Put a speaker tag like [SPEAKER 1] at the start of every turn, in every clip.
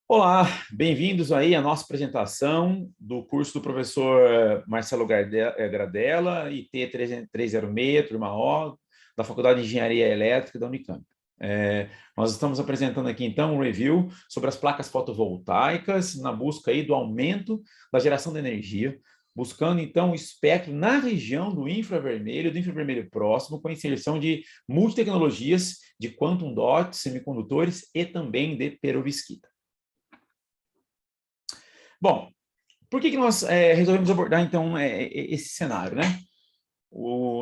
[SPEAKER 1] Olá, bem-vindos aí à nossa apresentação do curso do professor Marcelo Gradella, IT 306, turma O, da Faculdade de Engenharia Elétrica da Unicamp. Nós estamos apresentando aqui, então, um review sobre as placas fotovoltaicas na busca aí do aumento da geração de energia, buscando, então, o espectro na região do infravermelho próximo, com a inserção de multitecnologias de quantum dots, semicondutores e também de perovskita. Bom, por que nós resolvemos abordar, então, esse cenário, né?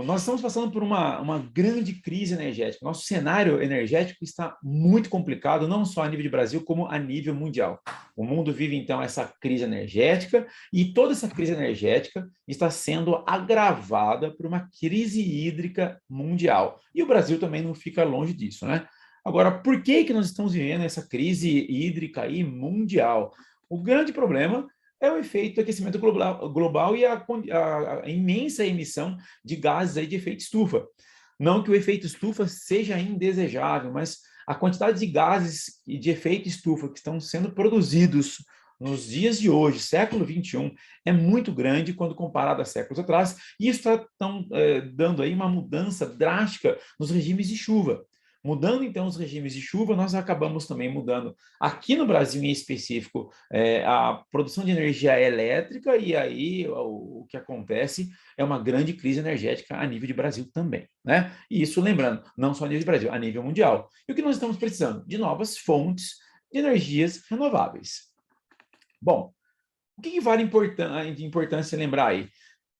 [SPEAKER 1] Nós estamos passando por uma grande crise energética. Nosso cenário energético está muito complicado, não só a nível de Brasil, como a nível mundial. O mundo vive, então, essa crise energética e toda essa crise energética está sendo agravada por uma crise hídrica mundial. E o Brasil também não fica longe disso, né? Agora, por que nós estamos vivendo essa crise hídrica aí mundial? O grande problema é o efeito do aquecimento global e a imensa emissão de gases aí de efeito estufa. Não que o efeito estufa seja indesejável, mas a quantidade de gases de efeito estufa que estão sendo produzidos nos dias de hoje, século XXI, é muito grande quando comparado a séculos atrás, e isso está dando aí uma mudança drástica nos regimes de chuva. Mudando, então, os regimes de chuva, nós acabamos também mudando, aqui no Brasil em específico, a produção de energia elétrica, e aí o que acontece é uma grande crise energética a nível de Brasil também, né? E isso, lembrando, não só a nível de Brasil, a nível mundial. E o que nós estamos precisando? De novas fontes de energias renováveis. Bom, o que vale de importância lembrar aí?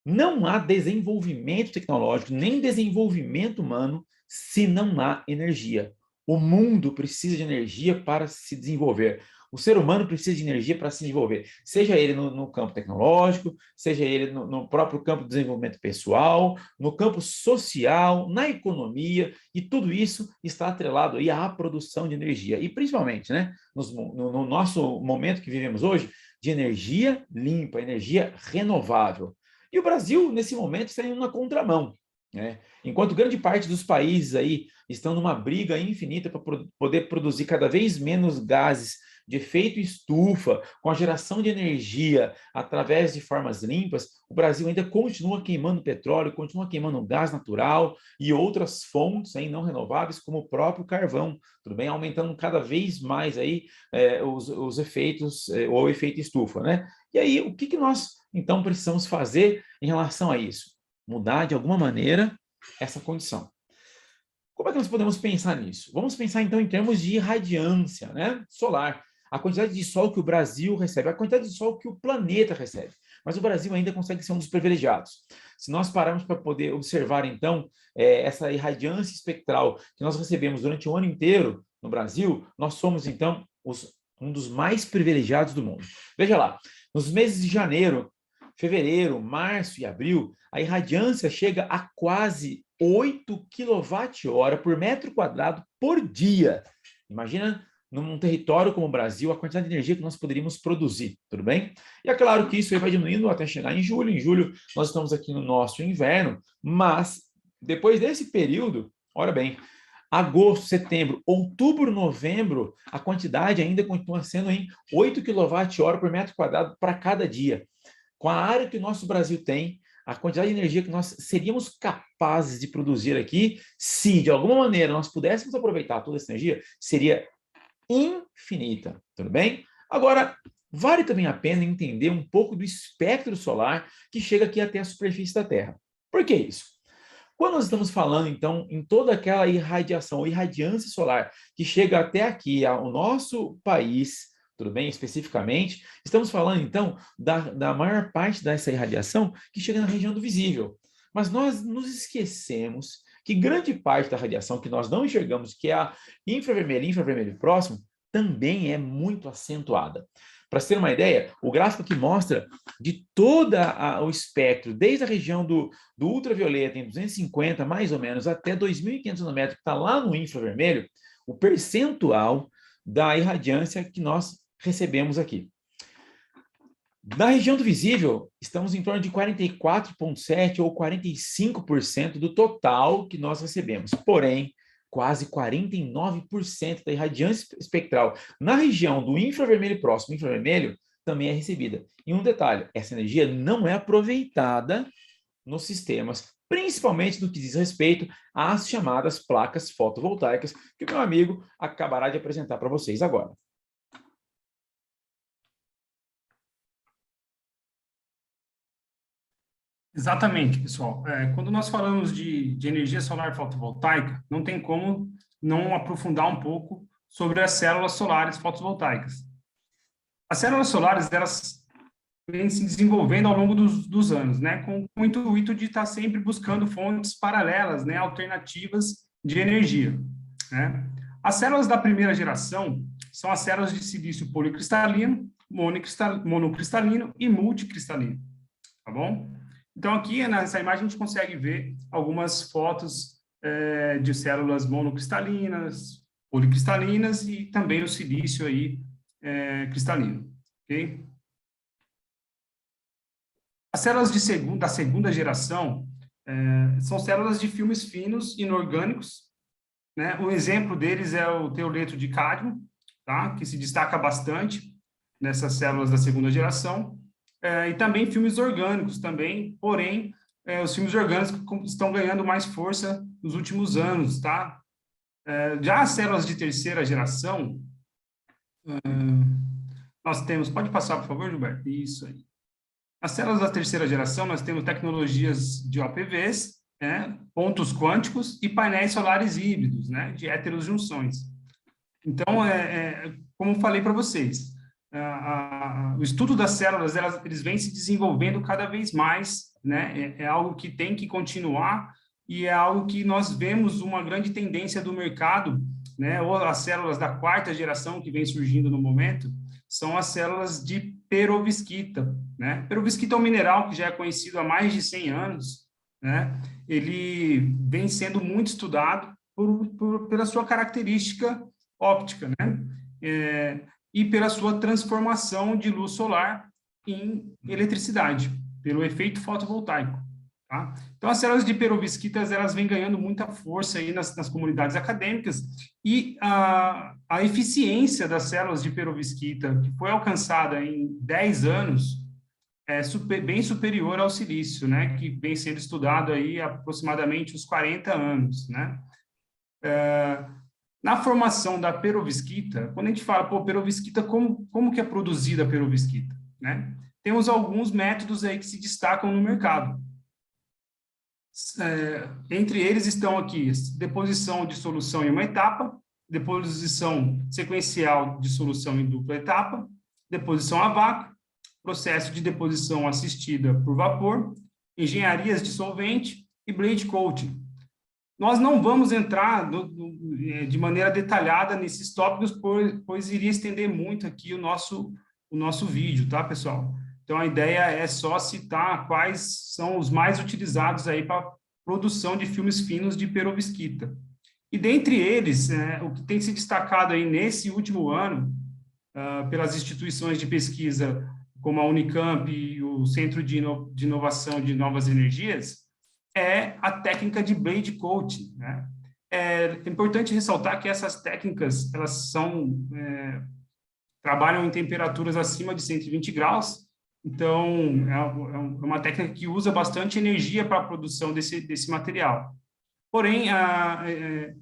[SPEAKER 1] Não há desenvolvimento tecnológico, nem desenvolvimento humano, se não há energia. O mundo precisa de energia para se desenvolver. O ser humano precisa de energia para se desenvolver, seja ele no campo tecnológico, seja ele no próprio campo do desenvolvimento pessoal, no campo social, na economia, e tudo isso está atrelado aí à produção de energia. E principalmente, né, no nosso momento que vivemos hoje, de energia limpa, energia renovável. E o Brasil, nesse momento, está indo na contramão, né? Enquanto grande parte dos países aí estão numa briga infinita para poder produzir cada vez menos gases de efeito estufa, com a geração de energia através de formas limpas, o Brasil ainda continua queimando petróleo, continua queimando gás natural e outras fontes aí não renováveis, como o próprio carvão, tudo bem? Aumentando cada vez mais aí os efeitos, ou o efeito estufa, né? E aí, o que nós, então, precisamos fazer em relação a isso? Mudar, de alguma maneira, essa condição. Como é que nós podemos pensar nisso? Vamos pensar, então, em termos de radiância, né, solar. A quantidade de sol que o Brasil recebe, a quantidade de sol que o planeta recebe. Mas o Brasil ainda consegue ser um dos privilegiados. Se nós pararmos para poder observar, então, essa irradiância espectral que nós recebemos durante o ano inteiro no Brasil, nós somos, então, um dos mais privilegiados do mundo. Veja lá, nos meses de janeiro, fevereiro, março e abril, a irradiância chega a quase 8 kWh por metro quadrado por dia. Imagina, num território como o Brasil, a quantidade de energia que nós poderíamos produzir, tudo bem? E é claro que isso vai diminuindo até chegar em julho. Em julho, nós estamos aqui no nosso inverno, mas depois desse período, olha bem, agosto, setembro, outubro, novembro, a quantidade ainda continua sendo em 8 kWh por metro quadrado para cada dia. Com a área que o nosso Brasil tem, a quantidade de energia que nós seríamos capazes de produzir aqui, se de alguma maneira nós pudéssemos aproveitar toda essa energia, seria infinita, tudo bem? Agora, vale também a pena entender um pouco do espectro solar que chega aqui até a superfície da Terra. Por que isso? Quando nós estamos falando, então, em toda aquela irradiação, ou irradiância solar que chega até aqui, ao nosso país, tudo bem? Especificamente, estamos falando, então, da maior parte dessa irradiação que chega na região do visível. Mas nós nos esquecemos que grande parte da radiação que nós não enxergamos, que é a infravermelho próximo, também é muito acentuada. Para você ter uma ideia, o gráfico que mostra de todo o espectro, desde a região do ultravioleta em 250, mais ou menos, até 2.500 nanômetros, que está lá no infravermelho, o percentual da irradiância que nós recebemos aqui. Na região do visível, estamos em torno de 44,7% ou 45% do total que nós recebemos. Porém, quase 49% da irradiância espectral na região do infravermelho próximo, infravermelho, também é recebida. E um detalhe, essa energia não é aproveitada nos sistemas, principalmente no que diz respeito às chamadas placas fotovoltaicas, que o meu amigo acabará de apresentar para vocês agora.
[SPEAKER 2] Exatamente, pessoal. Quando nós falamos de energia solar fotovoltaica, não tem como não aprofundar um pouco sobre as células solares fotovoltaicas. As células solares, elas vêm se desenvolvendo ao longo dos anos, né, com o intuito de estar sempre buscando fontes paralelas, né, alternativas de energia, né? As células da primeira geração são as células de silício policristalino, monocristalino e multicristalino, tá bom? Então, aqui nessa imagem a gente consegue ver algumas fotos de células monocristalinas, policristalinas e também o silício aí cristalino, ok? As células da segunda geração são células de filmes finos inorgânicos, né? Um exemplo deles é o teoleto de cádmio, tá? Que se destaca bastante nessas células da segunda geração, e também filmes orgânicos também, porém, os filmes orgânicos estão ganhando mais força nos últimos anos, tá? Já as células de terceira geração, nós temos, pode passar, por favor, Gilberto? Isso aí. As células da terceira geração, nós temos tecnologias de OPVs, né, pontos quânticos e painéis solares híbridos, né, de heterojunções. Então, como falei para vocês, o estudo das células, eles vêm se desenvolvendo cada vez mais, né, é algo que tem que continuar e é algo que nós vemos uma grande tendência do mercado, né, ou as células da quarta geração que vem surgindo no momento, são as células de perovskita, né? Perovskita é um mineral que já é conhecido há mais de 100 anos, né? Ele vem sendo muito estudado pela sua característica óptica, né? E pela sua transformação de luz solar em eletricidade, pelo efeito fotovoltaico. Tá? Então, as células de perovskitas, elas vêm ganhando muita força aí nas comunidades acadêmicas e a eficiência das células de perovskita, que foi alcançada em 10 anos, é bem superior ao silício, né, que vem sendo estudado aí há aproximadamente uns 40 anos, né? Na formação da perovskita, quando a gente fala, pô, perovskita, como que é produzida a perovskita, né? Temos alguns métodos aí que se destacam no mercado. Entre eles estão aqui deposição de solução em uma etapa, deposição sequencial de solução em dupla etapa, deposição a vácuo, processo de deposição assistida por vapor, engenharias de solvente e blade coating. Nós não vamos entrar de maneira detalhada nesses tópicos, pois iria estender muito aqui o nosso vídeo, tá, pessoal? Então, a ideia é só citar quais são os mais utilizados aí para produção de filmes finos de perovskita. E, dentre eles, o que tem se destacado aí nesse último ano, pelas instituições de pesquisa como a Unicamp e o Centro de Inovação de Novas Energias, é a técnica de blade coating, né? É importante ressaltar que essas técnicas, elas trabalham em temperaturas acima de 120 graus, então, é uma técnica que usa bastante energia para a produção desse material. Porém,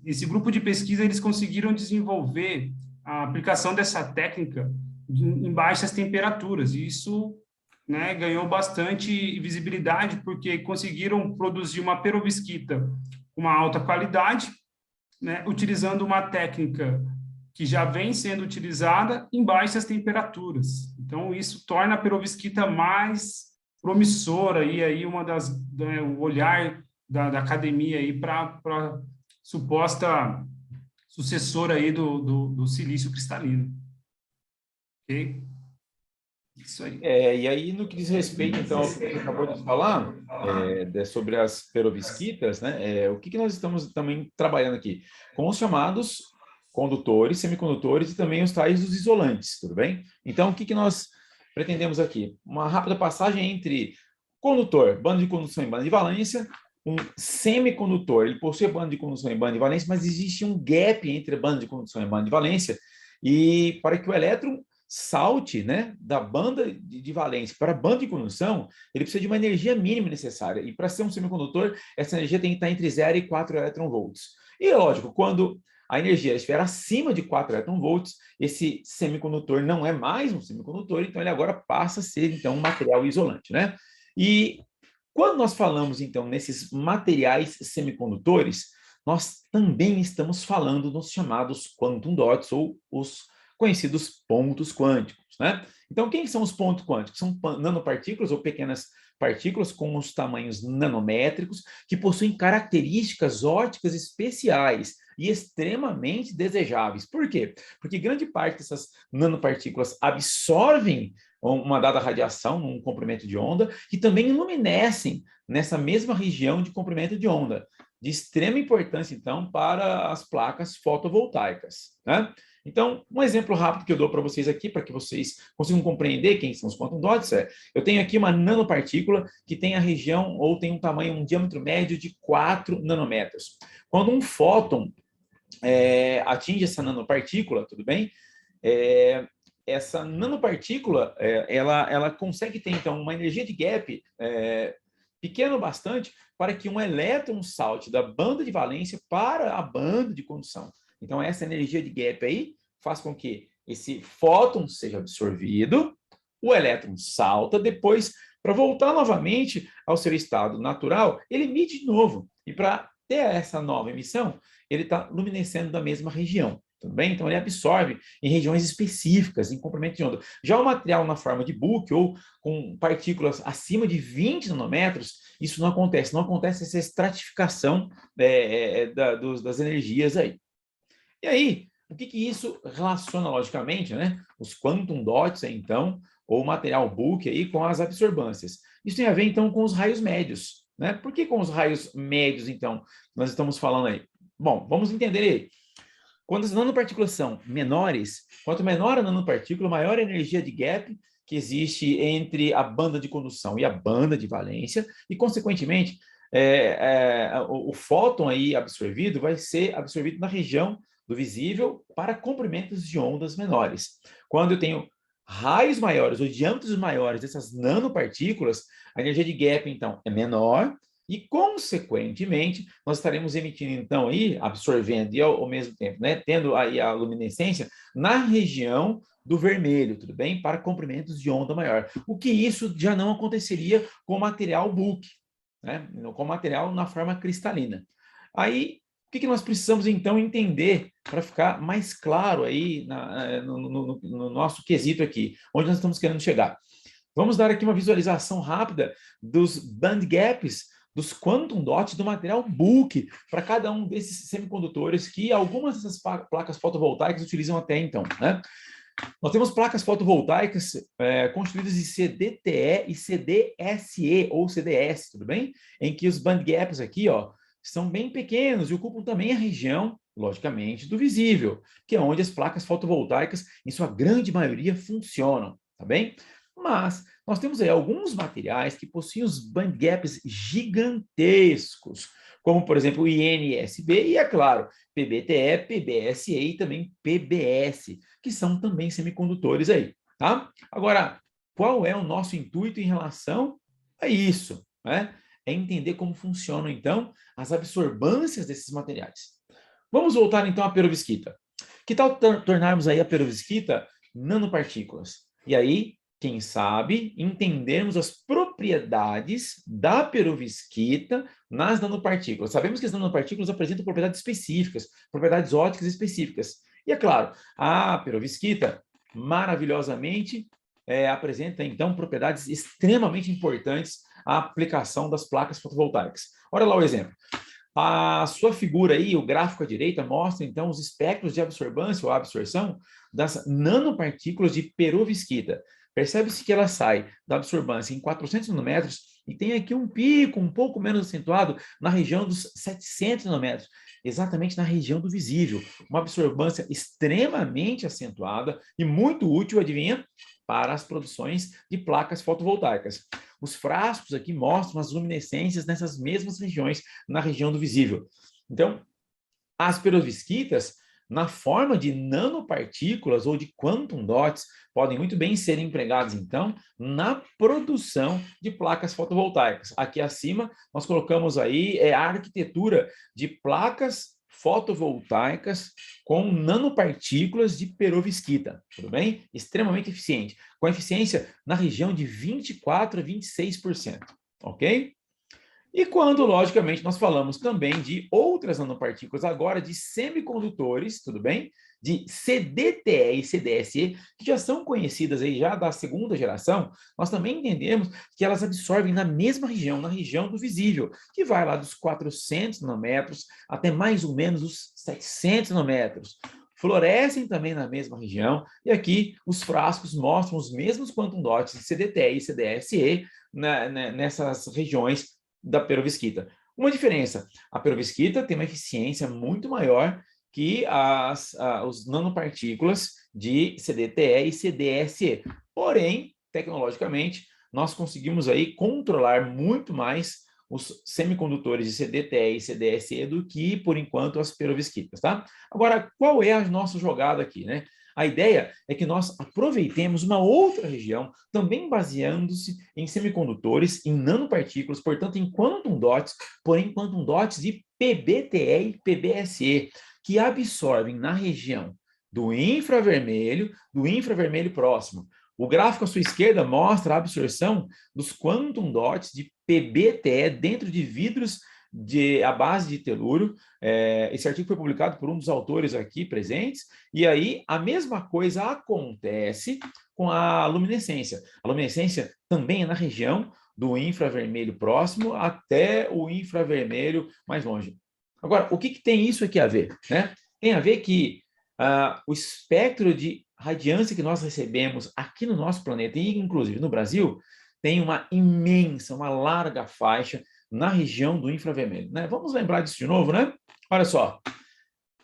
[SPEAKER 2] esse grupo de pesquisa, eles conseguiram desenvolver a aplicação dessa técnica em baixas temperaturas, e isso, né, ganhou bastante visibilidade, porque conseguiram produzir uma perovskita com uma alta qualidade, né, utilizando uma técnica que já vem sendo utilizada em baixas temperaturas. Então, isso torna a perovskita mais promissora, e aí o olhar da academia aí para suposta sucessora aí do silício cristalino. Ok? Isso aí.
[SPEAKER 1] E aí, no que diz respeito, então, ao que você acabou de falar, sobre as perovskitas, né, o que nós estamos também trabalhando aqui? Com os chamados condutores, semicondutores e também os tais dos isolantes, tudo bem? Então, o que nós pretendemos aqui? Uma rápida passagem entre condutor, banda de condução e banda de valência, um semicondutor, ele possui banda de condução e banda de valência, mas existe um gap entre a banda de condução e a banda de valência, e para que o elétron salte, né, da banda de valência para a banda de condução, ele precisa de uma energia mínima necessária, e para ser um semicondutor, essa energia tem que estar entre 0 e 4 elétron-volts. E lógico, quando a energia estiver acima de 4 elétron-volts, esse semicondutor não é mais um semicondutor, então ele agora passa a ser, então, um material isolante, né? E quando nós falamos, então, nesses materiais semicondutores, nós também estamos falando nos chamados quantum dots, ou os conhecidos pontos quânticos, né? Então, quem são os pontos quânticos? São nanopartículas ou pequenas partículas com os tamanhos nanométricos que possuem características ópticas especiais e extremamente desejáveis. Por quê? Porque grande parte dessas nanopartículas absorvem uma dada radiação num comprimento de onda e também iluminescem nessa mesma região de comprimento de onda, de extrema importância, então, para as placas fotovoltaicas, né? Então, um exemplo rápido que eu dou para vocês aqui, para que vocês consigam compreender quem são os quantum dots, eu tenho aqui uma nanopartícula que tem a região, ou tem um tamanho, um diâmetro médio de 4 nanômetros. Quando um fóton atinge essa nanopartícula, tudo bem? Essa nanopartícula, ela consegue ter, então, uma energia de gap pequeno bastante para que um elétron salte da banda de valência para a banda de condução. Então, essa energia de gap aí faz com que esse fóton seja absorvido, o elétron salta, depois, para voltar novamente ao seu estado natural, ele emite de novo. E para ter essa nova emissão, ele está luminescendo da mesma região. Tudo bem? Então, ele absorve em regiões específicas, em comprimento de onda. Já o material na forma de Book ou com partículas acima de 20 nanômetros, isso não acontece. Não acontece essa estratificação das energias aí. E aí, o que isso relaciona logicamente, né? Os quantum dots, então, ou o material Book aí com as absorbâncias. Isso tem a ver, então, com os raios médios, né? Por que com os raios médios, então, nós estamos falando aí? Bom, vamos entender aí. Quando as nanopartículas são menores, quanto menor a nanopartícula, maior a energia de gap que existe entre a banda de condução e a banda de valência, e, consequentemente, o fóton aí absorvido vai ser absorvido na região do visível para comprimentos de ondas menores. Quando eu tenho raios maiores ou diâmetros maiores dessas nanopartículas, a energia de gap, então, é menor e, consequentemente, nós estaremos emitindo, então, aí, absorvendo e, ao mesmo tempo, né, tendo aí a luminescência na região do vermelho, tudo bem? Para comprimentos de onda maior. O que isso já não aconteceria com o material Book, né? Com o material na forma cristalina. Aí, o que nós precisamos, então, entender para ficar mais claro aí no nosso quesito aqui, onde nós estamos querendo chegar? Vamos dar aqui uma visualização rápida dos band gaps, dos quantum dots do material Book para cada um desses semicondutores que algumas dessas placas fotovoltaicas utilizam até então, né? Nós temos placas fotovoltaicas construídas de CDTE e CDSE, ou CDS, tudo bem? Em que os band gaps aqui, ó, são bem pequenos e ocupam também a região, logicamente, do visível, que é onde as placas fotovoltaicas, em sua grande maioria, funcionam, tá bem? Mas nós temos aí alguns materiais que possuem os band gaps gigantescos, como, por exemplo, o INSB e, é claro, PBTE, PBSE e também PBS, que são também semicondutores aí, tá? Agora, qual é o nosso intuito em relação a isso, né? É entender como funcionam, então, as absorbâncias desses materiais. Vamos voltar, então, à perovskita. Que tal tornarmos aí a perovskita nanopartículas? E aí, quem sabe, entendermos as propriedades da perovskita nas nanopartículas. Sabemos que as nanopartículas apresentam propriedades específicas, propriedades ópticas específicas. E, é claro, a perovskita, maravilhosamente, apresenta, então, propriedades extremamente importantes à aplicação das placas fotovoltaicas. Olha lá o exemplo. A sua figura aí, o gráfico à direita, mostra, então, os espectros de absorbância ou absorção das nanopartículas de perovskita. Percebe-se que ela sai da absorbância em 400 nanômetros e tem aqui um pico um pouco menos acentuado na região dos 700 nanômetros, exatamente na região do visível. Uma absorvância extremamente acentuada e muito útil, adivinha? Para as produções de placas fotovoltaicas. Os frascos aqui mostram as luminescências nessas mesmas regiões, na região do visível. Então, as perovskitas, na forma de nanopartículas ou de quantum dots, podem muito bem ser empregadas, então, na produção de placas fotovoltaicas. Aqui acima, nós colocamos aí a arquitetura de placas fotovoltaicas com nanopartículas de perovskita, tudo bem? Extremamente eficiente, com eficiência na região de 24 a 26%, ok? E quando, logicamente, nós falamos também de outras nanopartículas, agora de semicondutores, tudo bem? De CDTE e CDSE, que já são conhecidas aí já da segunda geração, nós também entendemos que elas absorvem na mesma região, na região do visível, que vai lá dos 400 nanômetros até mais ou menos os 700 nanômetros. Florescem também na mesma região, e aqui os frascos mostram os mesmos quantum dots de CDTE e CDSE nessas regiões da perovskita. Uma diferença, a perovskita tem uma eficiência muito maior que os nanopartículas de CDTE e CDSE. Porém, tecnologicamente, nós conseguimos aí controlar muito mais os semicondutores de CDTE e CDSE do que, por enquanto, as perovskitas, tá? Agora, qual é a nossa jogada aqui, né? A ideia é que nós aproveitemos uma outra região, também baseando-se em semicondutores, em nanopartículas, portanto, em quantum dots, porém quantum dots de PBTE e PBSE, que absorvem na região do infravermelho próximo. O gráfico à sua esquerda mostra a absorção dos quantum dots de PBTE dentro de vidros à base de telúrio. Esse artigo foi publicado por um dos autores aqui presentes, e aí a mesma coisa acontece com a luminescência. A luminescência também é na região do infravermelho próximo até o infravermelho mais longe. Agora, o que tem isso aqui a ver, né? Tem a ver que o espectro de radiância que nós recebemos aqui no nosso planeta, e inclusive no Brasil, tem uma imensa, uma larga faixa na região do infravermelho, né? Vamos lembrar disso de novo, né? Olha só,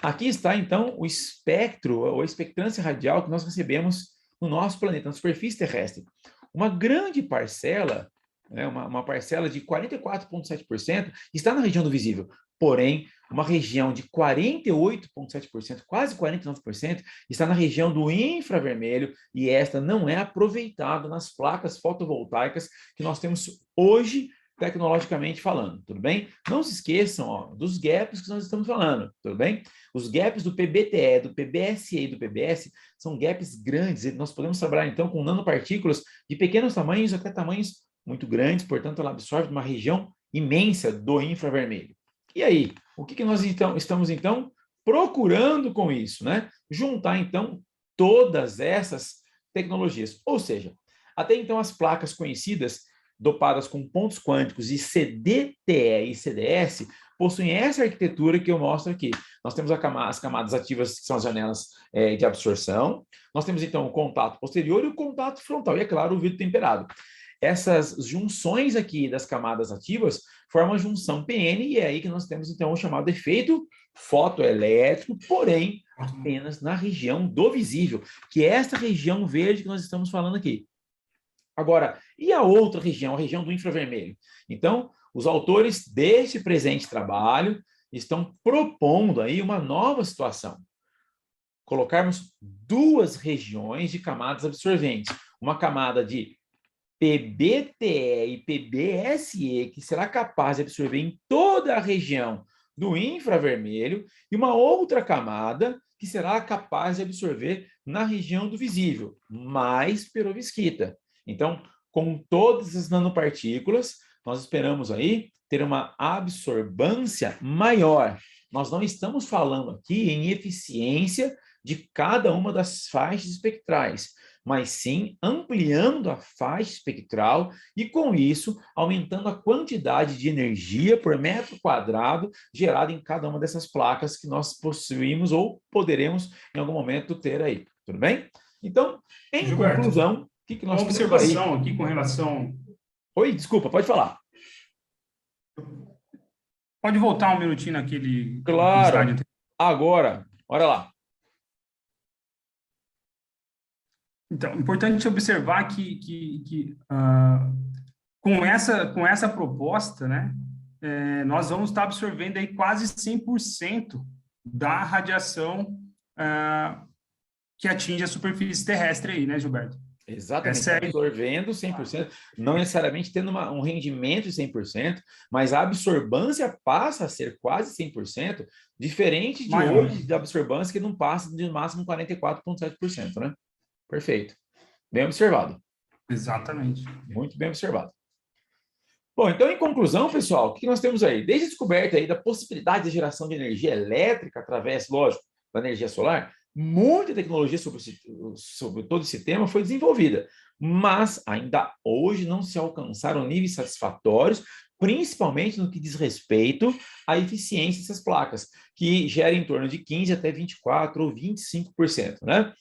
[SPEAKER 1] aqui está então o espectro, ou a espectrância radial que nós recebemos no nosso planeta, na superfície terrestre. Uma grande parcela, né, uma parcela de 44,7% está na região do visível, porém, uma região de 48,7%, quase 49%, está na região do infravermelho, e esta não é aproveitada nas placas fotovoltaicas que nós temos hoje, tecnologicamente falando, tudo bem? Não se esqueçam, ó, dos gaps que nós estamos falando, tudo bem? Os gaps do PBTE, do PBSE e do PBS são gaps grandes, e nós podemos trabalhar então com nanopartículas de pequenos tamanhos até tamanhos muito grandes, portanto ela absorve uma região imensa do infravermelho. E aí, o que nós então estamos então procurando com isso, né? Juntar então todas essas tecnologias, ou seja, até então as placas conhecidas dopadas com pontos quânticos de CDTE e CDS possuem essa arquitetura que eu mostro aqui. Nós temos as camadas ativas, que são as janelas de absorção. Nós temos, então, o contato posterior e o contato frontal. E, é claro, o vidro temperado. Essas junções aqui das camadas ativas formam a junção PN, e é aí que nós temos, então, o chamado efeito fotoelétrico, porém, apenas na região do visível, que é essa região verde que nós estamos falando aqui. Agora, e a outra região, a região do infravermelho? Então, os autores deste presente trabalho estão propondo aí uma nova situação. Colocarmos duas regiões de camadas absorventes. Uma camada de PBTE e PBSE, que será capaz de absorver em toda a região do infravermelho, e uma outra camada que será capaz de absorver na região do visível, mais perovskita. Então, com todas as nanopartículas, nós esperamos aí ter uma absorvância maior. Nós não estamos falando aqui em eficiência de cada uma das faixas espectrais, mas sim ampliando a faixa espectral e, com isso, aumentando a quantidade de energia por metro quadrado gerada em cada uma dessas placas que nós possuímos ou poderemos, em algum momento, ter aí. Tudo bem? Então, em
[SPEAKER 2] Gilberto,
[SPEAKER 1] conclusão, o que nós
[SPEAKER 2] uma
[SPEAKER 1] temos aí?
[SPEAKER 2] observação aqui com relação
[SPEAKER 1] Oi, desculpa, pode falar.
[SPEAKER 2] Pode voltar um minutinho naquele slide
[SPEAKER 1] Claro,
[SPEAKER 2] anterior.
[SPEAKER 1] agora, olha lá.
[SPEAKER 2] Então, importante observar com essa proposta, né, nós vamos estar absorvendo aí quase 100% da radiação que atinge a superfície terrestre aí, né, Gilberto?
[SPEAKER 1] Exatamente,
[SPEAKER 2] Essa é
[SPEAKER 1] absorvendo 100%, não necessariamente tendo um rendimento de 100%, mas a absorvância passa a ser quase 100%, diferente de
[SPEAKER 2] maior.
[SPEAKER 1] hoje, da absorvância que não passa de máximo 44,7%, né? Perfeito. Bem observado.
[SPEAKER 2] Exatamente.
[SPEAKER 1] Muito bem observado. Bom, então, em conclusão, pessoal, o que nós temos aí? Desde a descoberta aí da possibilidade de geração de energia elétrica através, lógico, da energia solar, muita tecnologia sobre todo esse tema foi desenvolvida, mas ainda hoje não se alcançaram níveis satisfatórios, principalmente no que diz respeito à eficiência dessas placas, que gera em torno de 15% até 24% ou 25%, né?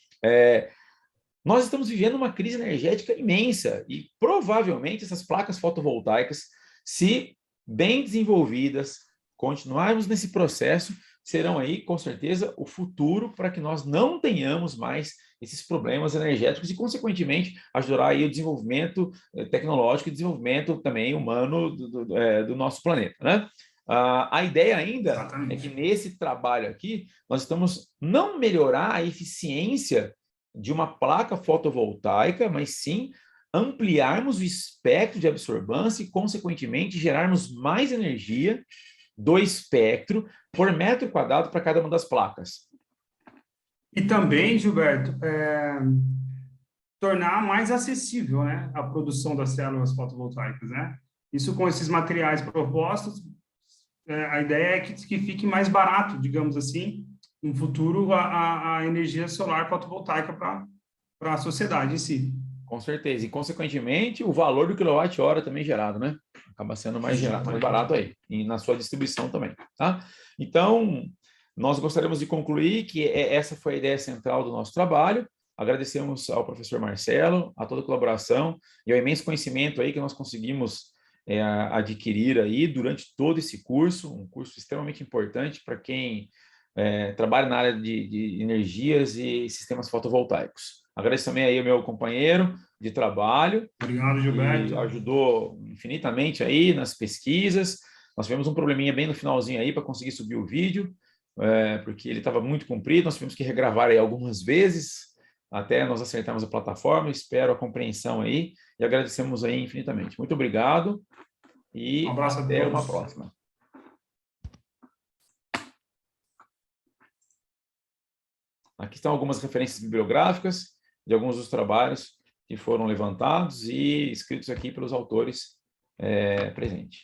[SPEAKER 1] Nós estamos vivendo uma crise energética imensa e provavelmente essas placas fotovoltaicas, se bem desenvolvidas, continuarmos nesse processo, serão aí, com certeza, o futuro para que nós não tenhamos mais esses problemas energéticos e, consequentemente, ajudará aí o desenvolvimento tecnológico e desenvolvimento também humano do nosso planeta, né? A ideia ainda
[SPEAKER 2] Exatamente.
[SPEAKER 1] é que nesse trabalho aqui, nós estamos não melhorar a eficiência de uma placa fotovoltaica, mas sim ampliarmos o espectro de absorvância e, consequentemente, gerarmos mais energia do espectro por metro quadrado para cada uma das placas.
[SPEAKER 2] E também, Gilberto, tornar mais acessível, né, a produção das células fotovoltaicas, né? Isso com esses materiais propostos, a ideia é que fique mais barato, digamos assim, no futuro, a energia solar fotovoltaica para a sociedade em si.
[SPEAKER 1] Com certeza. E, consequentemente, o valor do quilowatt-hora também gerado, né? Acaba sendo mais gerado, mais barato aí. E na sua distribuição também, tá? Então, nós gostaríamos de concluir que essa foi a ideia central do nosso trabalho. Agradecemos ao professor Marcelo, a toda a colaboração e ao imenso conhecimento aí que nós conseguimos adquirir aí durante todo esse curso, um curso extremamente importante para quem trabalha na área de energias e sistemas fotovoltaicos. Agradeço também aí ao meu companheiro de trabalho.
[SPEAKER 2] Obrigado, Gilberto.
[SPEAKER 1] Que ajudou infinitamente aí nas pesquisas. Nós tivemos um probleminha bem no finalzinho aí para conseguir subir o vídeo, porque ele estava muito comprido, nós tivemos que regravar aí algumas vezes, até nós acertarmos a plataforma. Espero a compreensão aí e agradecemos aí infinitamente. Muito obrigado e
[SPEAKER 2] Um abraço
[SPEAKER 1] até
[SPEAKER 2] a
[SPEAKER 1] uma
[SPEAKER 2] todos.
[SPEAKER 1] próxima. Aqui estão algumas referências bibliográficas de alguns dos trabalhos que foram levantados e escritos aqui pelos autores presentes.